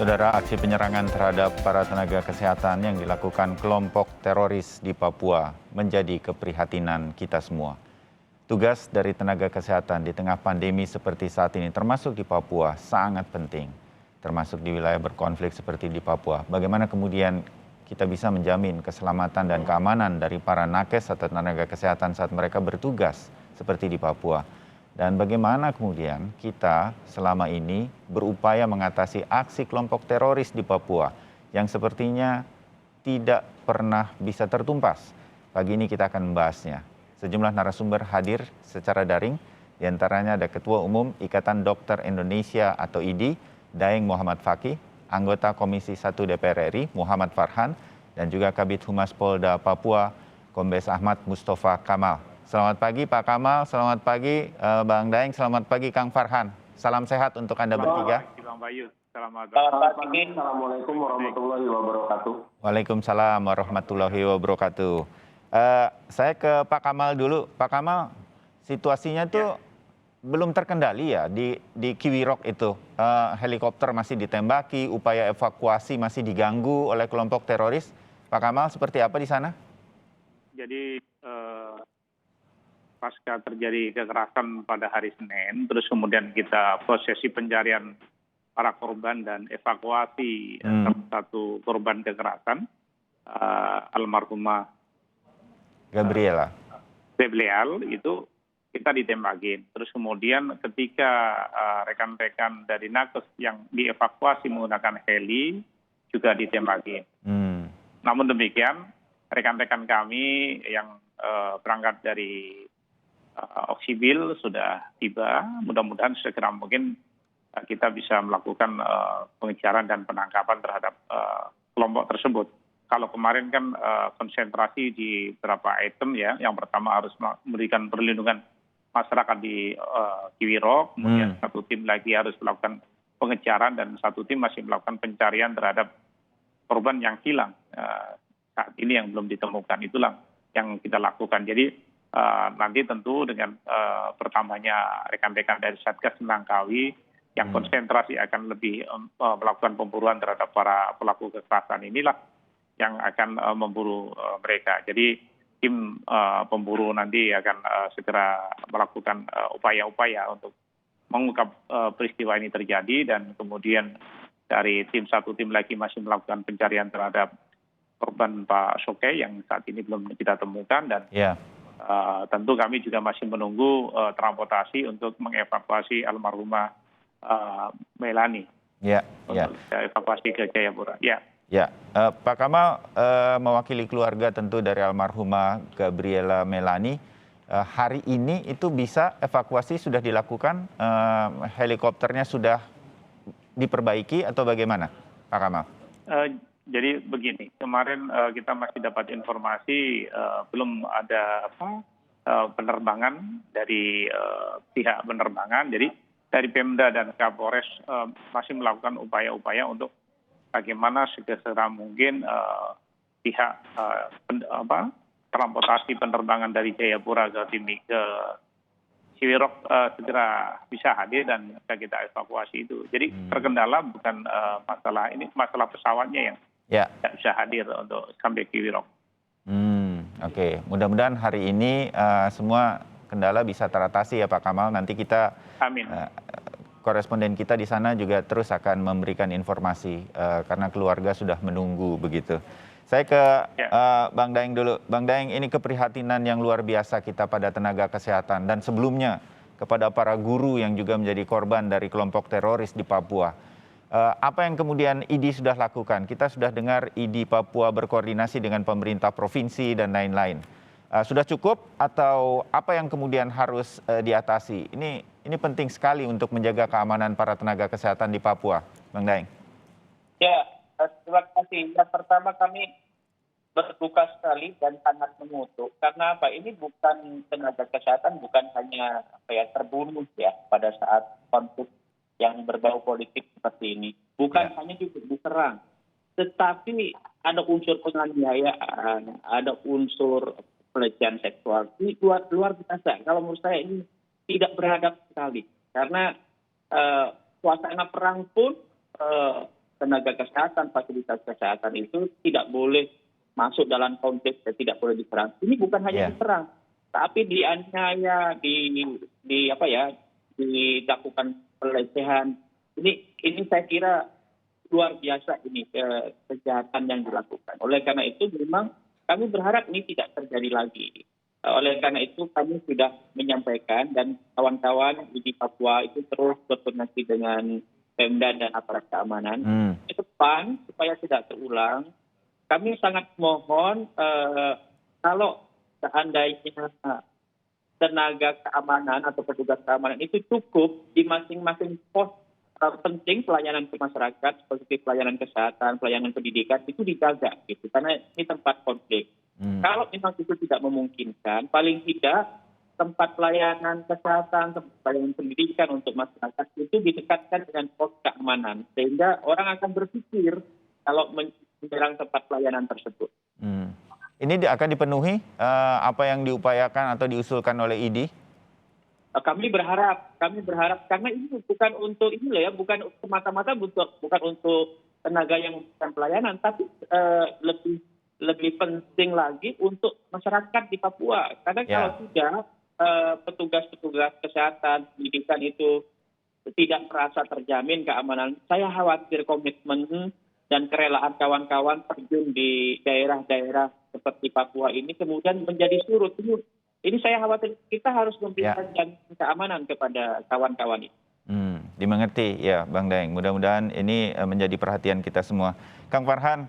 Saudara, aksi penyerangan terhadap para tenaga kesehatan yang dilakukan kelompok teroris di Papua menjadi keprihatinan kita semua. Tugas dari tenaga kesehatan di tengah pandemi seperti saat ini, termasuk di Papua, sangat penting. Termasuk di wilayah berkonflik seperti di Papua. Bagaimana kemudian kita bisa menjamin keselamatan dan keamanan dari para nakes atau tenaga kesehatan saat mereka bertugas seperti di Papua. Dan bagaimana kemudian kita selama ini berupaya mengatasi aksi kelompok teroris di Papua yang sepertinya tidak pernah bisa tertumpas. Pagi ini kita akan membahasnya. Sejumlah narasumber hadir secara daring, diantaranya ada Ketua Umum Ikatan Dokter Indonesia atau IDI, Daeng Muhammad Fakih, anggota Komisi 1 DPR RI Muhammad Farhan, dan juga Kabid Humas Polda Papua, Kombes Ahmad Mustafa Kamal. Selamat pagi Pak Kamal, selamat pagi Bang Daeng, selamat pagi Kang Farhan. Salam sehat untuk Anda bertiga. Bang Bayu, selamat pagi. Assalamualaikum warahmatullahi wabarakatuh. Waalaikumsalam warahmatullahi wabarakatuh. Saya ke Pak Kamal dulu. Pak Kamal, situasinya tuh belum terkendali ya di Kiwirok itu. Helikopter masih ditembaki, upaya evakuasi masih diganggu oleh kelompok teroris. Pak Kamal, seperti apa di sana? Jadi pasca terjadi kekerasan pada hari Senin, terus kemudian kita prosesi pencarian para korban dan evakuasi satu korban kekerasan, almarhumah Gabriela itu kita ditembakin. Terus kemudian ketika rekan-rekan dari nakes yang dievakuasi menggunakan heli juga ditembakin. Namun demikian, rekan-rekan kami yang berangkat dari Oksibil sudah tiba, mudah-mudahan segera mungkin kita bisa melakukan pengejaran dan penangkapan terhadap kelompok tersebut. Kalau kemarin kan konsentrasi di beberapa item ya, yang pertama harus memberikan perlindungan masyarakat di Kiwirok, kemudian satu tim lagi harus melakukan pengejaran dan satu tim masih melakukan pencarian terhadap korban yang hilang saat ini yang belum ditemukan. Itulah yang kita lakukan. Jadi nanti tentu dengan pertamanya rekan-rekan dari Satgas Langkawi yang konsentrasi akan lebih melakukan pemburuan terhadap para pelaku kekerasan inilah yang akan memburu mereka. Jadi tim pemburu nanti akan segera melakukan upaya-upaya untuk mengungkap peristiwa ini terjadi, dan kemudian dari satu tim lagi masih melakukan pencarian terhadap korban Pak Soke yang saat ini belum kita temukan, dan tentu kami juga masih menunggu transportasi untuk mengevakuasi almarhumah Melani untuk evakuasi ke Jayapura. Pak Kamal, mewakili keluarga tentu dari almarhumah Gabriela Melani, hari ini itu bisa evakuasi sudah dilakukan, helikopternya sudah diperbaiki atau bagaimana Pak Kamal? Jadi begini, kemarin kita masih dapat informasi belum ada penerbangan dari pihak penerbangan. Jadi dari Pemda dan Kapolres masih melakukan upaya-upaya untuk bagaimana segera mungkin pihak transportasi penerbangan dari Jayapura ke Kiwirok segera bisa hadir dan bisa kita evakuasi itu. Jadi terkendala bukan masalah ini, masalah pesawatnya yang tidak bisa hadir untuk sampai Kiwirok. Oke. Mudah-mudahan hari ini semua kendala bisa teratasi ya Pak Kamal. Nanti kita, koresponden kita di sana juga terus akan memberikan informasi karena keluarga sudah menunggu begitu. Saya ke Bang Daeng dulu. Bang Daeng, ini keprihatinan yang luar biasa kita pada tenaga kesehatan dan sebelumnya kepada para guru yang juga menjadi korban dari kelompok teroris di Papua. Apa yang kemudian IDI sudah lakukan? Kita sudah dengar IDI Papua berkoordinasi dengan pemerintah provinsi dan lain-lain. Sudah cukup atau apa yang kemudian harus diatasi? Ini penting sekali untuk menjaga keamanan para tenaga kesehatan di Papua, Bang Daeng. Ya, terima kasih. Yang pertama, kami berduka sekali dan sangat mengutuk karena ini bukan tenaga kesehatan, bukan hanya terbunuh ya pada saat konflik yang berbau politik seperti ini. Bukan hanya juga diserang, tetapi ada unsur penganiayaan, ada unsur pelecehan seksual. Ini luar biasa. Kalau menurut saya ini tidak beradab sekali. Karena suasana perang pun tenaga kesehatan, fasilitas kesehatan itu tidak boleh masuk dalam konteks dan tidak boleh diserang. Ini bukan hanya diserang, tapi dianiaya, dilakukan pelecehan. Ini saya kira luar biasa ini kejahatan yang dilakukan. Oleh karena itu memang kami berharap ini tidak terjadi lagi. Oleh karena itu kami sudah menyampaikan dan kawan-kawan di Papua itu terus berkoordinasi dengan Pemda dan aparat keamanan. Ke depan supaya tidak terulang, kami sangat mohon kalau seandainya tenaga keamanan atau petugas keamanan itu cukup di masing-masing pos penting pelayanan ke masyarakat seperti pelayanan kesehatan, pelayanan pendidikan itu dijaga gitu karena ini tempat konflik. Kalau memang itu tidak memungkinkan, paling tidak tempat pelayanan kesehatan, tempat pelayanan pendidikan untuk masyarakat itu didekatkan dengan pos keamanan sehingga orang akan berpikir kalau menyerang tempat pelayanan tersebut. Ini akan dipenuhi apa yang diupayakan atau diusulkan oleh ID? Kami berharap karena ini bukan untuk bukan semata-mata bukan untuk tenaga yang memberikan pelayanan, tapi lebih penting lagi untuk masyarakat di Papua. Karena kalau tidak petugas-petugas kesehatan, pendidikan itu tidak merasa terjamin keamanan, saya khawatir komitmen dan kerelaan kawan-kawan terjun di daerah-daerah seperti Papua ini kemudian menjadi surut. Ini saya khawatir kita harus memberikan jaminan keamanan kepada kawan-kawan ini. Dimengerti ya Bang Daeng. Mudah-mudahan ini menjadi perhatian kita semua. Kang Farhan,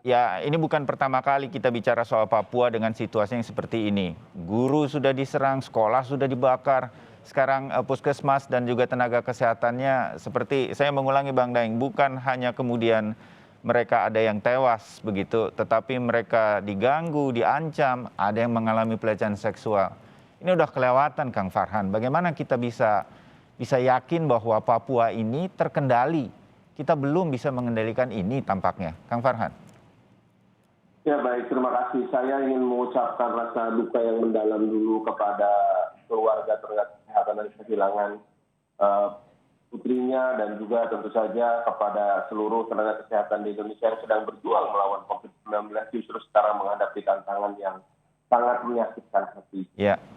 ya ini bukan pertama kali kita bicara soal Papua dengan situasi yang seperti ini. Guru sudah diserang, sekolah sudah dibakar, sekarang puskesmas dan juga tenaga kesehatannya seperti, saya mengulangi Bang Daeng, bukan hanya kemudian mereka ada yang tewas begitu, tetapi mereka diganggu, diancam, ada yang mengalami pelecehan seksual. Ini udah kelewatan Kang Farhan. Bagaimana kita bisa yakin bahwa Papua ini terkendali? Kita belum bisa mengendalikan ini tampaknya. Kang Farhan. Ya baik, terima kasih. Saya ingin mengucapkan rasa duka yang mendalam dulu kepada keluarga tenaga kesehatan yang kehilangan putrinya dan juga tentu saja kepada seluruh tenaga kesehatan di Indonesia yang sedang berjuang melawan COVID-19 justru sekarang menghadapi tantangan yang sangat menyakitkan hati.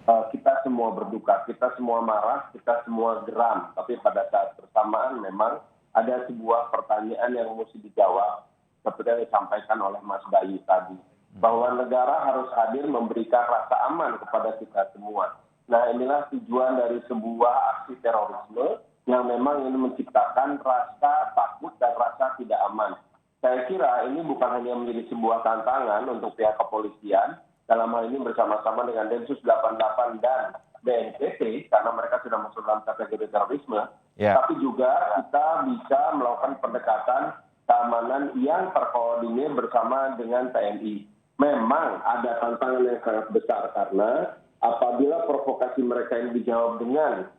Kita semua berduka, kita semua marah, kita semua geram. Tapi pada saat bersamaan memang ada sebuah pertanyaan yang mesti dijawab seperti yang disampaikan oleh Mas Bayu tadi. Bahwa negara harus hadir memberikan rasa aman kepada kita semua. Nah inilah tujuan dari sebuah aksi terorisme yang memang ini menciptakan rasa takut dan rasa tidak aman. Saya kira ini bukan hanya menjadi sebuah tantangan untuk pihak kepolisian, dalam hal ini bersama-sama dengan Densus 88 dan BNPT, karena mereka sudah masuk dalam kategori terorisme, tapi juga kita bisa melakukan pendekatan keamanan yang terkoordinir bersama dengan TNI. Memang ada tantangan yang sangat besar karena apabila provokasi mereka ini dijawab dengan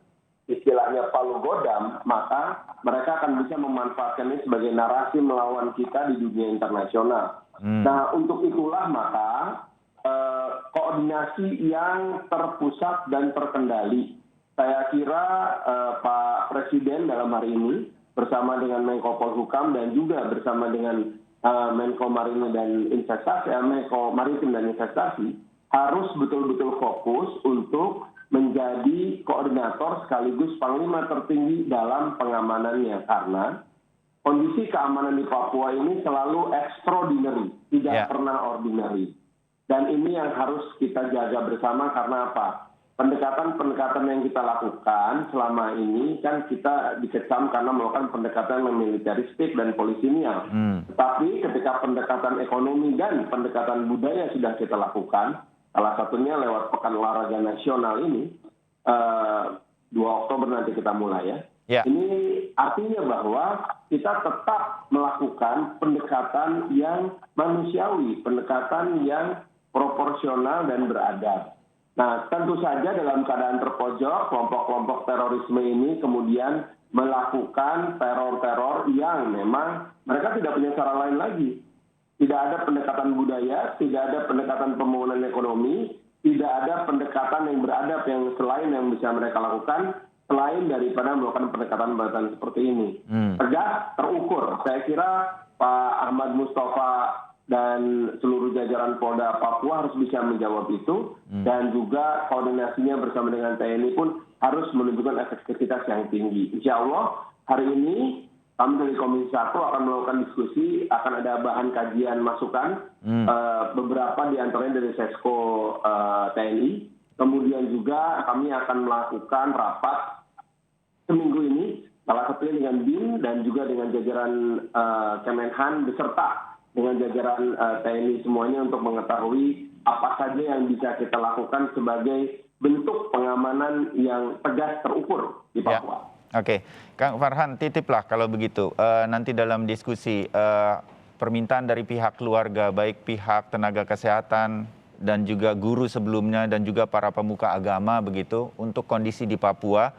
istilahnya palu godam, maka mereka akan bisa memanfaatkan ini sebagai narasi melawan kita di dunia internasional. Nah, untuk itulah maka koordinasi yang terpusat dan terkendali. Saya kira Pak Presiden dalam hari ini bersama dengan Menko Polhukam dan juga bersama dengan Menko Maritim dan Investasi harus betul-betul fokus untuk menjadi koordinator sekaligus panglima tertinggi dalam pengamanannya karena kondisi keamanan di Papua ini selalu extraordinary, tidak pernah ordinary. Dan ini yang harus kita jaga bersama karena apa? Pendekatan-pendekatan yang kita lakukan selama ini kan kita dikecam karena melakukan pendekatan yang militeristik dan polisinil. Tetapi ketika pendekatan ekonomi dan pendekatan budaya sudah kita lakukan, salah satunya lewat Pekan Olahraga Nasional ini, 2 Oktober nanti kita mulai ya. Ini artinya bahwa kita tetap melakukan pendekatan yang manusiawi, pendekatan yang proporsional dan beradab. Nah, tentu saja dalam keadaan terpojok, kelompok-kelompok terorisme ini kemudian melakukan teror-teror yang memang mereka tidak punya cara lain lagi. Tidak ada pendekatan budaya, tidak ada pendekatan pembangunan ekonomi, tidak ada pendekatan yang beradab yang selain yang bisa mereka lakukan, selain daripada melakukan pendekatan-pendekatan seperti ini. Tegas, terukur. Saya kira Pak Ahmad Mustafa dan seluruh jajaran Polda Papua harus bisa menjawab itu, dan juga koordinasinya bersama dengan TNI pun harus menunjukkan efektivitas yang tinggi. Insya Allah hari ini kami dari Komisi 1 akan melakukan diskusi, akan ada bahan kajian masukan, beberapa diantaranya dari Sesko TNI. Kemudian juga kami akan melakukan rapat seminggu ini, salah satunya dengan BIN dan juga dengan jajaran Kemenhan beserta dengan jajaran TNI semuanya untuk mengetahui apa saja yang bisa kita lakukan sebagai bentuk pengamanan yang tegas terukur di Papua. Oke, Kang Farhan, titiplah kalau begitu. Nanti dalam diskusi permintaan dari pihak keluarga, baik pihak tenaga kesehatan dan juga guru sebelumnya dan juga para pemuka agama begitu untuk kondisi di Papua.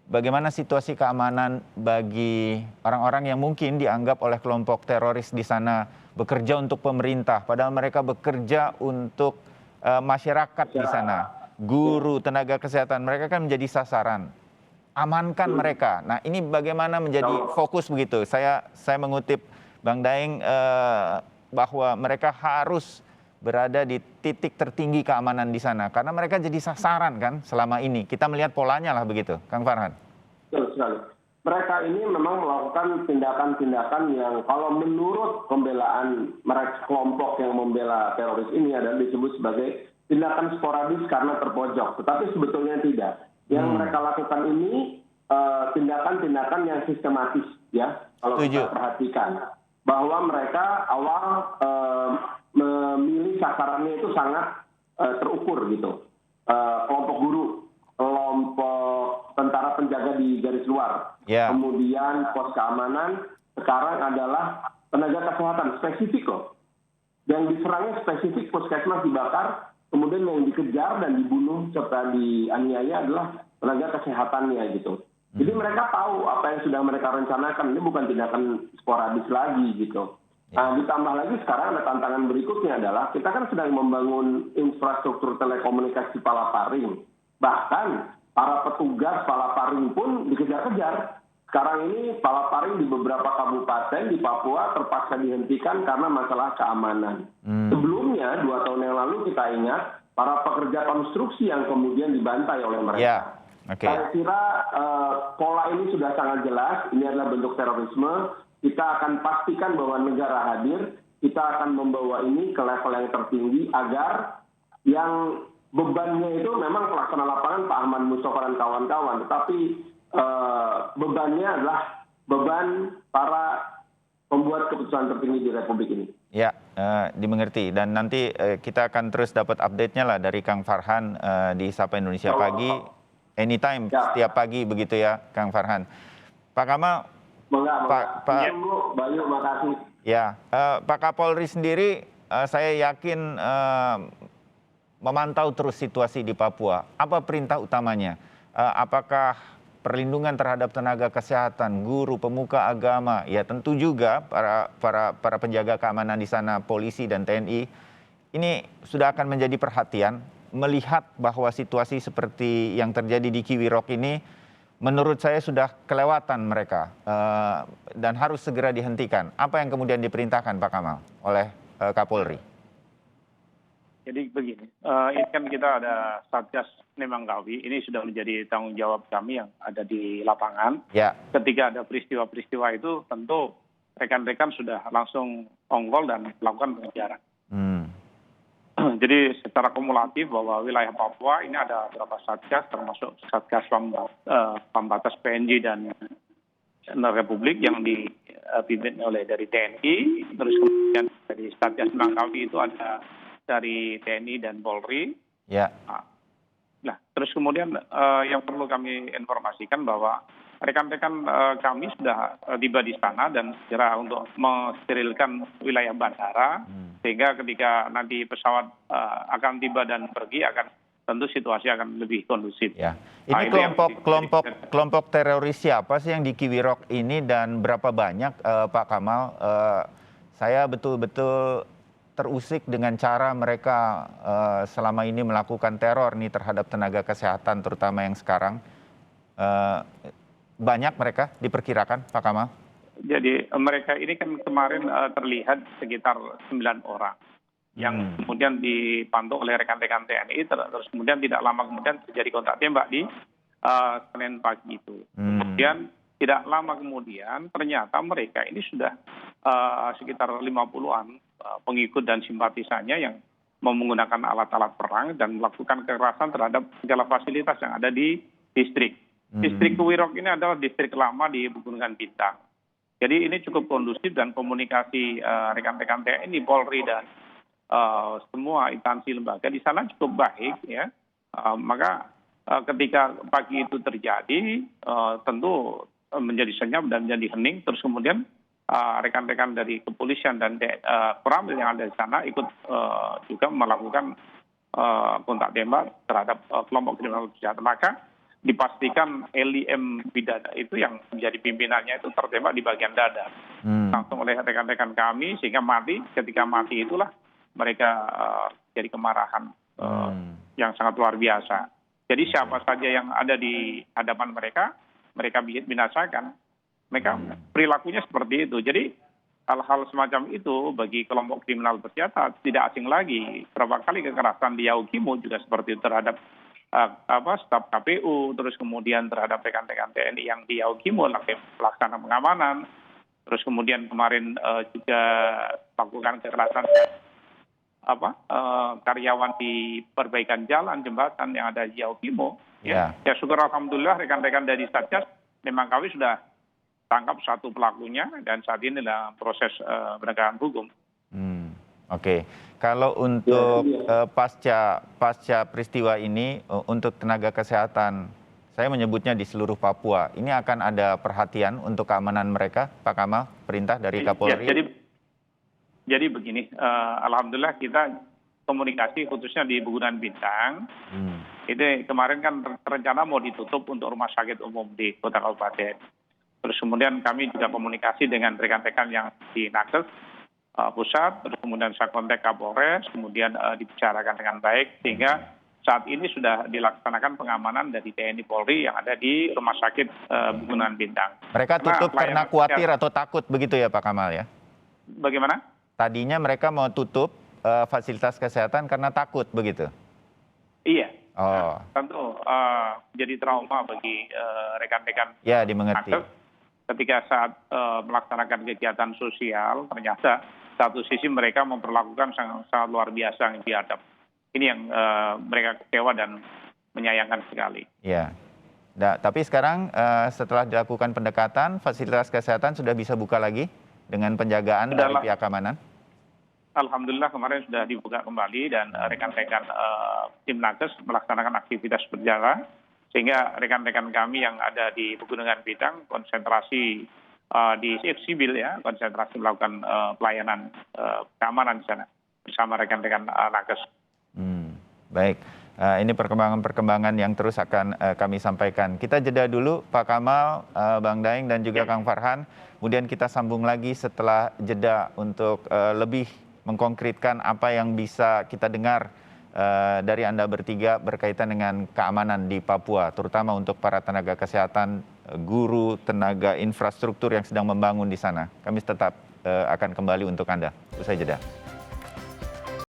Bagaimana situasi keamanan bagi orang-orang yang mungkin dianggap oleh kelompok teroris di sana bekerja untuk pemerintah, padahal mereka bekerja untuk masyarakat di sana, guru, tenaga kesehatan, mereka kan menjadi sasaran. Amankan mereka. Nah, ini bagaimana menjadi fokus begitu? Saya mengutip Bang Daeng bahwa mereka harus berada di titik tertinggi keamanan di sana karena mereka jadi sasaran kan selama ini. Kita melihat polanya lah begitu, Kang Farhan. Betul sekali. Mereka ini memang melakukan tindakan-tindakan yang kalau menurut pembelaan mereka kelompok yang membela teroris ini adalah disebut sebagai tindakan sporadis karena terpojok. Tetapi sebetulnya tidak. Yang mereka lakukan ini tindakan-tindakan yang sistematis, ya. Kalau kita perhatikan bahwa mereka awal memilih sasarannya itu sangat terukur gitu. Kelompok guru, kelompok tentara penjaga di garis luar, kemudian pos keamanan, sekarang adalah tenaga kesehatan spesifik loh. Yang diserangnya spesifik, puskesmas dibakar, kemudian yang dikejar dan dibunuh serta dianiaya adalah tenaga kesehatannya gitu. Jadi mereka tahu apa yang sudah mereka rencanakan, ini bukan tindakan sporadis lagi gitu. Nah, ditambah lagi sekarang ada tantangan berikutnya adalah kita kan sedang membangun infrastruktur telekomunikasi Palaparing. Bahkan para petugas Palaparing pun dikejar-kejar. Sekarang ini Palaparing di beberapa kabupaten di Papua terpaksa dihentikan karena masalah keamanan. Sebelumnya 2 tahun yang lalu kita ingat para pekerja konstruksi yang kemudian dibantai oleh mereka. Saya kira pola ini sudah sangat jelas, ini adalah bentuk terorisme. Kita akan pastikan bahwa negara hadir, kita akan membawa ini ke level yang tertinggi agar yang bebannya itu memang pelaksana lapangan Pak Ahmad Mustafa dan kawan-kawan, tetapi bebannya adalah beban para pembuat keputusan tertinggi di Republik ini. Ya, dimengerti. Dan nanti kita akan terus dapat update-nya lah dari Kang Farhan di Sapa Indonesia Pagi, anytime, setiap pagi begitu ya, Kang Farhan. Pak Kamal, Pak Bayu, makasih. Ya, Pak Kapolri sendiri, saya yakin memantau terus situasi di Papua. Apa perintah utamanya? Apakah perlindungan terhadap tenaga kesehatan, guru, pemuka agama, ya tentu juga para penjaga keamanan di sana, polisi dan TNI, ini sudah akan menjadi perhatian melihat bahwa situasi seperti yang terjadi di Kiwirok ini, menurut saya sudah kelewatan mereka dan harus segera dihentikan. Apa yang kemudian diperintahkan Pak Kamal oleh Kapolri? Jadi begini, ini kan kita ada Satgas Nemangkawi, ini sudah menjadi tanggung jawab kami yang ada di lapangan. Ya. Ketika ada peristiwa-peristiwa itu tentu rekan-rekan sudah langsung ongkol dan melakukan pengejaran. Jadi secara kumulatif bahwa wilayah Papua ini ada beberapa Satgas, termasuk Satgas Pembatas PNJ dan Republik yang dipimpin oleh dari TNI, terus kemudian dari Satgas Nemangkawi itu ada dari TNI dan Polri. Ya. Nah, terus kemudian yang perlu kami informasikan bahwa rekan-rekan kami sudah tiba di sana dan segera untuk mensterilkan wilayah bandara, sehingga ketika nanti pesawat akan tiba dan pergi akan tentu situasi akan lebih kondusif. Ya. Ini kelompok teroris siapa sih yang di Kiwirok ini dan berapa banyak Pak Kamal? Saya betul-betul terusik dengan cara mereka selama ini melakukan teror nih terhadap tenaga kesehatan terutama yang sekarang. banyak mereka diperkirakan, Pak Kamal? Jadi mereka ini kan kemarin terlihat sekitar 9 orang yang kemudian dipantau oleh rekan-rekan TNI, terus kemudian tidak lama kemudian terjadi kontak tembak di Senin pagi itu. Kemudian tidak lama kemudian ternyata mereka ini sudah sekitar 50-an pengikut dan simpatisannya yang menggunakan alat-alat perang dan melakukan kekerasan terhadap segala fasilitas yang ada di distrik. Distrik Kuwirok ini adalah distrik lama di Pegunungan Bintang. Jadi ini cukup kondusif dan komunikasi rekan-rekan TNI, Polri dan semua instansi lembaga di sana cukup baik ya. Maka ketika pagi itu terjadi tentu menjadi senyap dan menjadi hening, terus kemudian rekan-rekan dari kepolisian dan Koramil yang ada di sana ikut juga melakukan kontak tembak terhadap kelompok kriminal bersenjata. Maka dipastikan Eli M. Bidana itu yang menjadi pimpinannya itu tertembak di bagian dada langsung oleh rekan-rekan kami, sehingga mati. Ketika mati itulah mereka jadi kemarahan yang sangat luar biasa. Jadi siapa saja yang ada di hadapan mereka binasakan. Mereka perilakunya seperti itu. Jadi hal-hal semacam itu bagi kelompok kriminal bersenjata tidak asing lagi. Berapa kali kekerasan di Yaukimo juga seperti itu terhadap staf KPU, terus kemudian terhadap rekan-rekan TNI yang di Yaukimo pelaksana pengamanan, terus kemudian kemarin juga melakukan kekerasan karyawan di perbaikan jalan jembatan yang ada di Yaukimo. Ya syukur alhamdulillah rekan-rekan dari Satgas memang kami sudah tangkap satu pelakunya dan saat ini dalam proses penegakan hukum. Oke, kalau untuk pasca peristiwa ini untuk tenaga kesehatan, saya menyebutnya di seluruh Papua, ini akan ada perhatian untuk keamanan mereka, Pak Kamal, perintah dari Kapolri? Jadi begini, alhamdulillah kita komunikasi khususnya di Pegunungan Bintang, itu kemarin kan rencana mau ditutup untuk rumah sakit umum di kota kabupaten. Terus kemudian kami juga komunikasi dengan rekan-rekan yang di Nakes pusat, terus kemudian saya kontak Kapolres, kemudian dibicarakan dengan baik, sehingga saat ini sudah dilaksanakan pengamanan dari TNI Polri yang ada di Rumah Sakit Pegunungan Bintang. Mereka tutup karena khawatir atau takut begitu ya Pak Kamal ya? Bagaimana? Tadinya mereka mau tutup fasilitas kesehatan karena takut begitu? Iya. Tentu jadi trauma bagi rekan-rekan. Ya, dimengerti. Ketika saat melaksanakan kegiatan sosial, ternyata satu sisi mereka memperlakukan sangat luar biasa yang dihadap. Ini yang mereka kecewa dan menyayangkan sekali. Ya. Tapi sekarang setelah dilakukan pendekatan, fasilitas kesehatan sudah bisa buka lagi dengan penjagaan dari pihak keamanan? Alhamdulillah kemarin sudah dibuka kembali dan rekan-rekan tim Nakes melaksanakan aktivitas berjalan, sehingga rekan-rekan kami yang ada di Pegunungan Bintang konsentrasi di sibil ya, konsentrasi melakukan pelayanan keamanan di sana bersama rekan-rekan Nakes. Baik, ini perkembangan-perkembangan yang terus akan kami sampaikan. Kita jeda dulu Pak Kamal, Bang Daeng dan juga Kang Farhan. Kemudian kita sambung lagi setelah jeda untuk lebih mengkonkretkan apa yang bisa kita dengar dari Anda bertiga berkaitan dengan keamanan di Papua, terutama untuk para tenaga kesehatan, guru, tenaga infrastruktur yang sedang membangun di sana. Kami tetap akan kembali untuk Anda. Usai jeda.